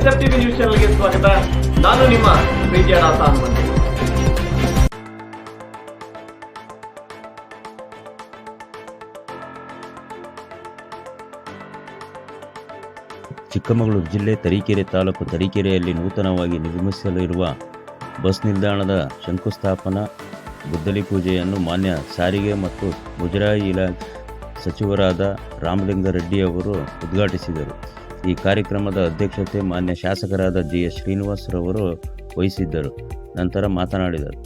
SFTV news ಚಾನೆಲ್ಗೆ ಸ್ವಾಗತ. ನಾನು ನಿಮ್ಮ ಪ್ರೀತಿಯ ದಾಸ ಹನುಮಂತ. ಚಿಕ್ಕಮಗಳೂರು ಜಿಲ್ಲೆ ತರೀಕೆರೆ ತಾಲೂಕು ತರೀಕೆರೆಯಲ್ಲಿ ನೂತನವಾಗಿ ನಿರ್ಮಿಸಲಿರುವ ಬಸ್ ನಿಲ್ದಾಣದ ಶಂಕುಸ್ಥಾಪನಾ ಗುದ್ದಲಿ ಪೂಜೆಯನ್ನು ಮಾನ್ಯ ಸಾರಿಗೆ ಮತ್ತು ಮುಜರಾಯಿ ಇಲಾಖೆ ಸಚಿವರಾದ ರಾಮಲಿಂಗಾರೆಡ್ಡಿ ಅವರು ಉದ್ಘಾಟಿಸಿದರು. ಈ ಕಾರ್ಯಕ್ರಮದ ಅಧ್ಯಕ್ಷತೆ ಮಾನ್ಯ ಶಾಸಕರಾದ GS ಶ್ರೀನಿವಾಸರವರು ವಹಿಸಿದ್ದರು. ನಂತರ ಮಾತನಾಡಿದರು.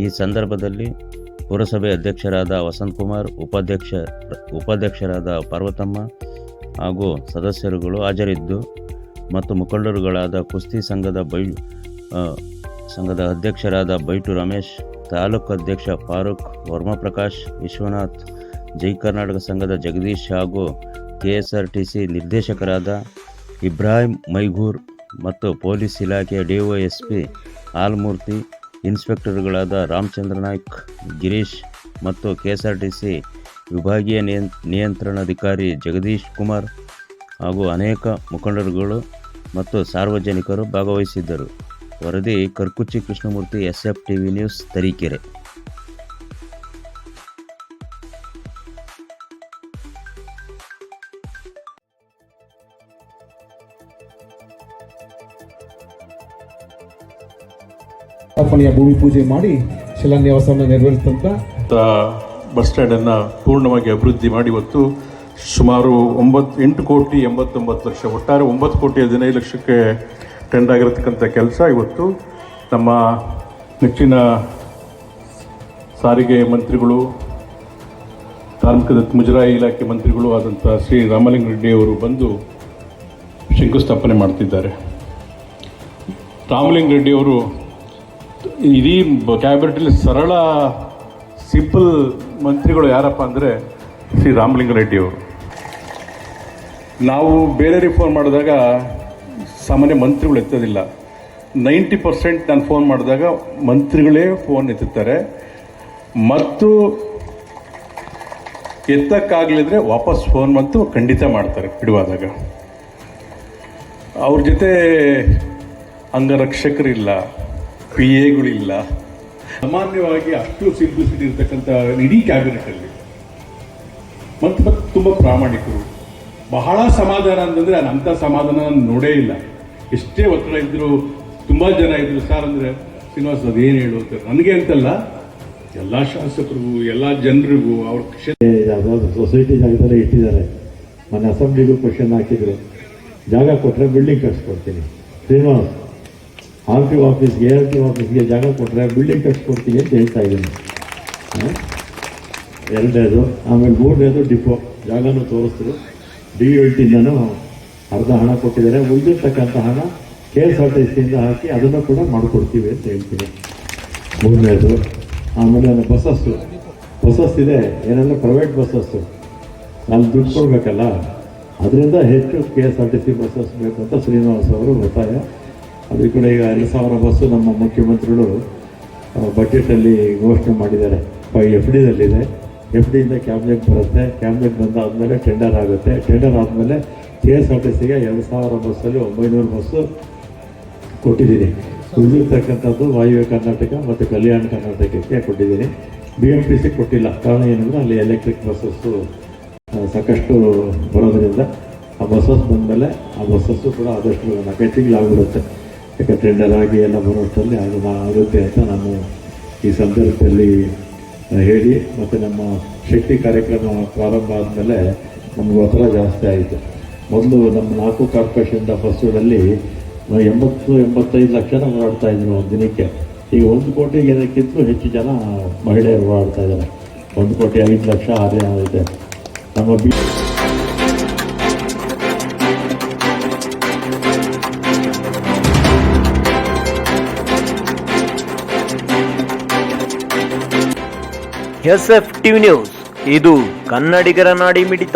ಈ ಸಂದರ್ಭದಲ್ಲಿ ಪುರಸಭೆ ಅಧ್ಯಕ್ಷರಾದ ವಸಂತಕುಮಾರ್, ಉಪಾಧ್ಯಕ್ಷರಾದ ಪಾರ್ವತಮ್ಮ ಹಾಗೂ ಸದಸ್ಯರುಗಳು ಹಾಜರಿದ್ದು ಮತ್ತು ಮುಖಂಡರುಗಳಾದ ಕುಸ್ತಿ ಸಂಘದ ಅಧ್ಯಕ್ಷರಾದ ಬೈಟು ರಮೇಶ್, ತಾಲೂಕು ಅಧ್ಯಕ್ಷ ಫಾರೂಕ್, ವರ್ಮಪ್ರಕಾಶ್, ವಿಶ್ವನಾಥ್, ಜೈ ಕರ್ನಾಟಕ ಸಂಘದ ಜಗದೀಶ್ ಹಾಗೂ KSRTC ನಿರ್ದೇಶಕರಾದ ಇಬ್ರಾಹಿಂ ಮೈಗೂರ್ ಮತ್ತು ಪೊಲೀಸ್ ಇಲಾಖೆಯ DYSP ಆಲ್ಮೂರ್ತಿ, ಇನ್ಸ್ಪೆಕ್ಟರ್ಗಳಾದ ರಾಮಚಂದ್ರ ನಾಯ್ಕ್, ಗಿರೀಶ್ ಮತ್ತು KSRTC ವಿಭಾಗೀಯ ನಿಯಂತ್ರಣಾಧಿಕಾರಿ ಜಗದೀಶ್ ಕುಮಾರ್ ಹಾಗೂ ಅನೇಕ ಮುಖಂಡರುಗಳು ಮತ್ತು ಸಾರ್ವಜನಿಕರು ಭಾಗವಹಿಸಿದ್ದರು. ವರದಿ ಕರ್ಕುಚ್ಚಿ ಕೃಷ್ಣಮೂರ್ತಿ, SFTV ನ್ಯೂಸ್, ತರೀಕೆರೆ. ಸ್ಥಾಪನೆಯ ಭೂಮಿ ಪೂಜೆ ಮಾಡಿ ಶಿಲಾನ್ಯಾಸವನ್ನು ನೆರವೇರಿಸಿದಂಥ ಬಸ್ ಸ್ಟ್ಯಾಂಡನ್ನು ಪೂರ್ಣವಾಗಿ ಅಭಿವೃದ್ಧಿ ಮಾಡಿ ಇವತ್ತು ಸುಮಾರು 8,89,00,000 ಒಟ್ಟಾರೆ 9,15,00,000ಕ್ಕೆ ಟೆಂಡರ್ ಆಗಿರತಕ್ಕಂಥ ಕೆಲಸ ಇವತ್ತು ನಮ್ಮ ನೆಚ್ಚಿನ ಸಾರಿಗೆ ಮಂತ್ರಿಗಳು, ಕಾರ್ಮಿಕ ಮುಜರಾಯಿ ಇಲಾಖೆ ಮಂತ್ರಿಗಳು ಆದಂಥ ಶ್ರೀ ರಾಮಲಿಂಗಾರೆಡ್ಡಿ ಅವರು ಬಂದು ಶಂಕುಸ್ಥಾಪನೆ ಮಾಡ್ತಿದ್ದಾರೆ. ರಾಮಲಿಂಗಾರೆಡ್ಡಿ ಅವರು ಇಡೀ ಕ್ಯಾಬಿನೆಟಲ್ಲಿ ಸರಳ ಸಿಂಪಲ್ ಮಂತ್ರಿಗಳು ಯಾರಪ್ಪ ಅಂದರೆ ಶ್ರೀ ರಾಮಲಿಂಗಾರೆಡ್ಡಿ ಅವರು. ನಾವು ಬೇರೆ ಫೋನ್ ಮಾಡಿದಾಗ ಸಾಮಾನ್ಯ ಮಂತ್ರಿಗಳು ಎತ್ತೋದಿಲ್ಲ. 90% ನಾನು ಫೋನ್ ಮಾಡಿದಾಗ ಮಂತ್ರಿಗಳೇ ಫೋನ್ ಎತ್ತುತ್ತಾರೆ ಮತ್ತು ಎತ್ತಕ್ಕಾಗಲಿದ್ರೆ ವಾಪಸ್ ಫೋನ್ ಮತ್ತು ಖಂಡಿತ ಮಾಡ್ತಾರೆ ಬಿಡುವಾದಾಗ. ಅವ್ರ ಜೊತೆ ಅಂಗರಕ್ಷಕರಿಲ್ಲ, PAಗಳಿಲ್ಲ. ಸಾಮಾನ್ಯವಾಗಿ ಅಷ್ಟು ಸಿಂಪ್ಲಿಸಿಟಿ ಇರ್ತಕ್ಕಂಥ ಇಡೀ ಕ್ಯಾಬಿನೆಟಲ್ಲಿ ಮತ್ತು ತುಂಬ ಪ್ರಾಮಾಣಿಕರು. ಬಹಳ ಸಮಾಧಾನ ಅಂತಂದರೆ ಅಂಥ ಸಮಾಧಾನ ನಾನು ನೋಡೇ ಇಲ್ಲ. ಎಷ್ಟೇ ಒತ್ತಡ ಇದ್ದರು, ತುಂಬ ಜನ ಇದ್ದರು, ಸರ್ ಅಂದರೆ ಶ್ರೀನಿವಾಸ್ ಅದೇನು ಹೇಳುತ್ತಾರೆ ನನಗೆ ಅಂತಲ್ಲ, ಎಲ್ಲ ಶಾಸಕರಿಗೂ ಎಲ್ಲ ಜನರಿಗೂ ಅವ್ರ ಸೊಸೈಟಿ ಜಾಗದಲ್ಲೇ ಇಟ್ಟಿದ್ದಾರೆ. ಮೊನ್ನೆ ಅಸೆಂಬ್ಲಿಗೂ ಕ್ವಶನ್ ಹಾಕಿದ್ರು, ಜಾಗ ಕೊಟ್ಟರೆ ಬಿಲ್ಡಿಂಗ್ ಕಟ್ಸ್ಕೊಡ್ತೀನಿ. ಶ್ರೀನಿವಾಸ್ RTO ಆಫೀಸ್ಗೆ ARTO ಜಾಗ ಕೊಟ್ಟರೆ ಬಿಲ್ಡಿಂಗ್ ಕಟ್ಸ್ಕೊಡ್ತೀನಿ ಅಂತ ಹೇಳ್ತಾ ಇದ್ದೀನಿ. ಎರಡನೇದು. ಆಮೇಲೆ ಮೂರನೇದು ಡಿಪೋ ಜಾಗನೂ ತೋರಿಸಿದ್ರು. DVLTಯಿಂದನೂ ಅರ್ಧ ಹಣ ಕೊಟ್ಟಿದ್ದಾರೆ. ಉಳಿದಿರ್ತಕ್ಕಂಥ ಹಣ KSRTCಯಿಂದ ಹಾಕಿ ಅದನ್ನು ಕೂಡ ಮಾಡಿಕೊಡ್ತೀವಿ ಅಂತ ಹೇಳ್ತೀನಿ. ಮೂರನೇದು. ಆಮೇಲೆ ಬಸ್ಸಸ್ ಇದೆ, ಏನೆಲ್ಲ ಪ್ರೈವೇಟ್ ಬಸ್ಸಸ್ಸು ನಾನು ದುಡ್ಡು ಕೊಡಬೇಕಲ್ಲ, ಅದರಿಂದ ಹೆಚ್ಚು KSRTC ಬಸ್ಸಸ್ ಬೇಕು ಅಂತ ಶ್ರೀನಿವಾಸ್ ಅವರು ಒತ್ತಾಯ. ಅದು ಕೂಡ ಈಗ 2,000 ಬಸ್ಸು ನಮ್ಮ ಮುಖ್ಯಮಂತ್ರಿಗಳು ಬಜೆಟಲ್ಲಿ ಘೋಷಣೆ ಮಾಡಿದ್ದಾರೆ. FDದಲ್ಲಿದೆ. FDಯಿಂದ ಕ್ಯಾಬಿನೆಟ್ ಬರುತ್ತೆ. ಕ್ಯಾಬಿನೆಟ್ ಬಂದಾದಮೇಲೆ ಟೆಂಡರ್ ಆಗುತ್ತೆ. ಟೆಂಡರ್ ಆದಮೇಲೆ KSRTCಗೆ 2,000 ಬಸ್ಸಲ್ಲಿ 900 ಬಸ್ಸು ಕೊಟ್ಟಿದ್ದೀನಿ. ಉಳಿದಿರ್ತಕ್ಕಂಥದ್ದು ವಾಯುವ್ಯ ಕರ್ನಾಟಕ ಮತ್ತು ಕಲ್ಯಾಣ ಕರ್ನಾಟಕಕ್ಕೆ ಕೊಟ್ಟಿದ್ದೀನಿ. BMTC ಕೊಟ್ಟಿಲ್ಲ. ಕಾರಣ ಏನಂದರೆ ಅಲ್ಲಿ ಎಲೆಕ್ಟ್ರಿಕ್ ಬಸ್ಸಸ್ಸು ಸಾಕಷ್ಟು ಬರೋದರಿಂದ ಆ ಬಸ್ಸಸ್ ಬಂದಮೇಲೆ ಆ ಬಸ್ಸಸ್ಸು ಕೂಡ ಆದಷ್ಟು ನಾಲ್ಕೈದು ತಿಂಗಳಾಗ್ಬಿಡುತ್ತೆ. ಯಾಕೆ ಟೆಂಡರ್ ಆಗಿ ಎಲ್ಲ ಬರೋಷ್ಟರಲ್ಲಿ ಅದು ಆಗುತ್ತೆ ಅಂತ ನಾನು ಈ ಸಂದರ್ಭದಲ್ಲಿ ಹೇಳಿ, ಮತ್ತು ನಮ್ಮ ಶಕ್ತಿ ಕಾರ್ಯಕ್ರಮ ಪ್ರಾರಂಭ ಆದಮೇಲೆ ನಮ್ಗೆ ಒತ್ತಡ ಜಾಸ್ತಿ ಆಯಿತು. ಮೊದಲು ನಮ್ಮ 4 ಕಾರ್ಪೊರೇಷನ್ ಬಸ್ಸುಗಳಲ್ಲಿ 80-85 ಲಕ್ಷ ಓಡಾಡ್ತಾ ಇದ್ರು ಒಂದು ದಿನಕ್ಕೆ. ಈಗ 1 ಕೋಟಿಗೆ ಏನಕ್ಕಿಂತಲೂ ಹೆಚ್ಚು ಜನ ಮಹಿಳೆಯರು ಓಡಾಡ್ತಾ ಇದ್ದಾರೆ. 1,05,00,000 ಆಗಿದೆ ನಮ್ಮ SFTV ನ್ಯೂಸ್, ಇದು ಕನ್ನಡಿಗರ ನಾಡಿ ಮಿಡಿತ.